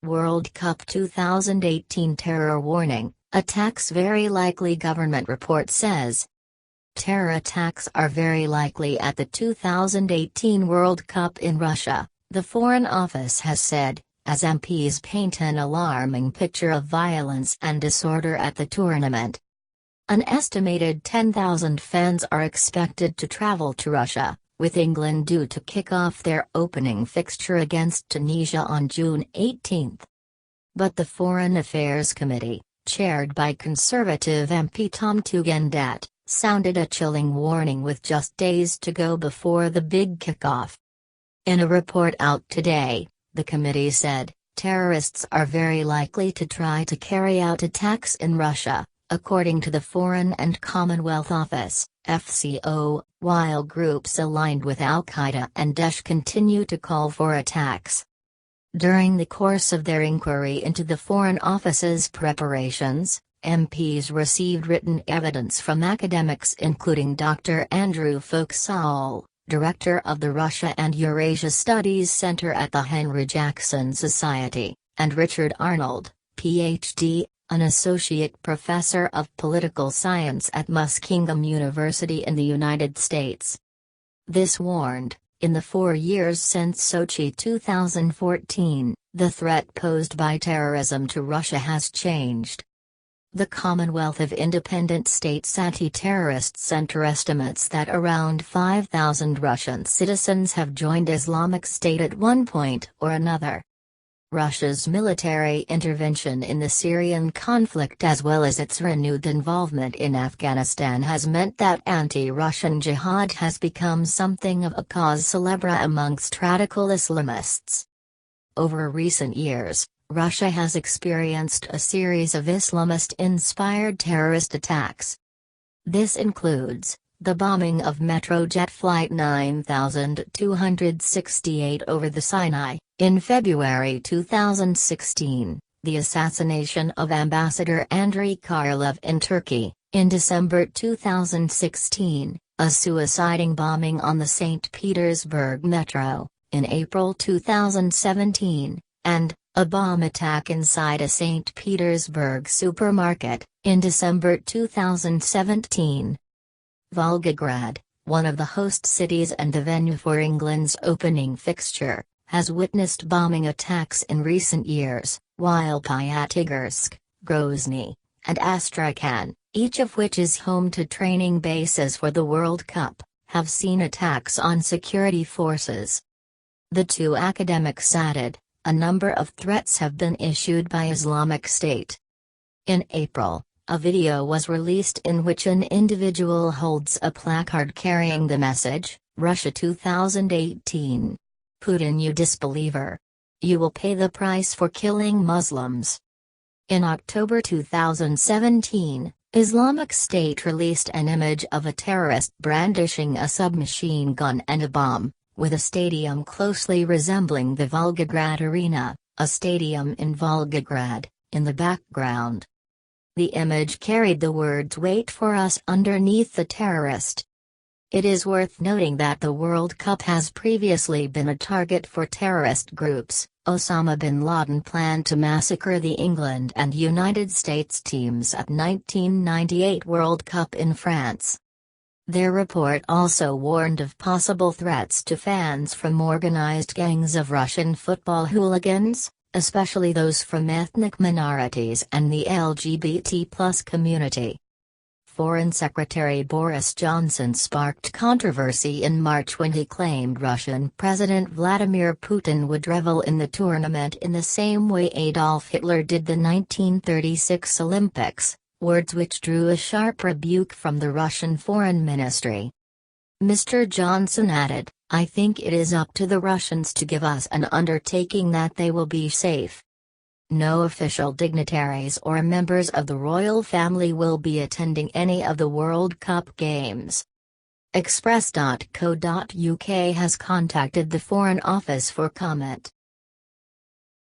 World Cup 2018 terror warning, attacks very likely. Government report says terror attacks are very likely at the 2018 World Cup in Russia, the Foreign Office has said, as MPs paint an alarming picture of violence and disorder at the tournament. An estimated 10,000 fans are expected to travel to Russia, with England due to kick off their opening fixture against Tunisia on June 18. But the Foreign Affairs Committee, chaired by Conservative MP Tom Tugendhat, sounded a chilling warning with just days to go before the big kickoff. In a report out today, the committee said, terrorists are very likely to try to carry out attacks in Russia, according to the Foreign and Commonwealth Office, FCO, while groups aligned with Al-Qaeda and Daesh continue to call for attacks. During the course of their inquiry into the Foreign Office's preparations, MPs received written evidence from academics including Dr. Andrew Foxall, director of the Russia and Eurasia Studies Center at the Henry Jackson Society, and Richard Arnold, Ph.D., an associate professor of political science at Muskingum University in the United States. This warned, in the 4 years since Sochi 2014, the threat posed by terrorism to Russia has changed. The Commonwealth of Independent States Anti-Terrorist Center estimates that around 5,000 Russian citizens have joined Islamic State at one point or another. Russia's military intervention in the Syrian conflict as well as its renewed involvement in Afghanistan has meant that anti-Russian jihad has become something of a cause célèbre amongst radical Islamists. Over recent years, Russia has experienced a series of Islamist-inspired terrorist attacks. This includes the bombing of Metrojet Flight 9268 over the Sinai in February 2016, the assassination of Ambassador Andrei Karlov in Turkey in December 2016, a suiciding bombing on the St. Petersburg metro in April 2017, and a bomb attack inside a St. Petersburg supermarket in December 2017. Volgograd, one of the host cities and the venue for England's opening fixture, has witnessed bombing attacks in recent years, while Pyatigorsk, Grozny, and Astrakhan, each of which is home to training bases for the World Cup, have seen attacks on security forces. The two academics added, a number of threats have been issued by Islamic State. In April, a video was released in which an individual holds a placard carrying the message, Russia 2018. Putin, you disbeliever. You will pay the price for killing Muslims. In October 2017, Islamic State released an image of a terrorist brandishing a submachine gun and a bomb, with a stadium closely resembling the Volgograd Arena, a stadium in Volgograd, in the background. The image carried the words "Wait for us" underneath the terrorist. It is worth noting that the World Cup has previously been a target for terrorist groups. Osama bin Laden planned to massacre the England and United States teams at 1998 World Cup in France. Their report also warned of possible threats to fans from organized gangs of Russian football hooligans, especially those from ethnic minorities and the LGBT+ community. Foreign Secretary Boris Johnson sparked controversy in March when he claimed Russian President Vladimir Putin would revel in the tournament in the same way Adolf Hitler did the 1936 Olympics, words which drew a sharp rebuke from the Russian Foreign Ministry. Mr. Johnson added, I think it is up to the Russians to give us an undertaking that they will be safe. No official dignitaries or members of the royal family will be attending any of the World Cup games. Express.co.uk has contacted the Foreign Office for comment.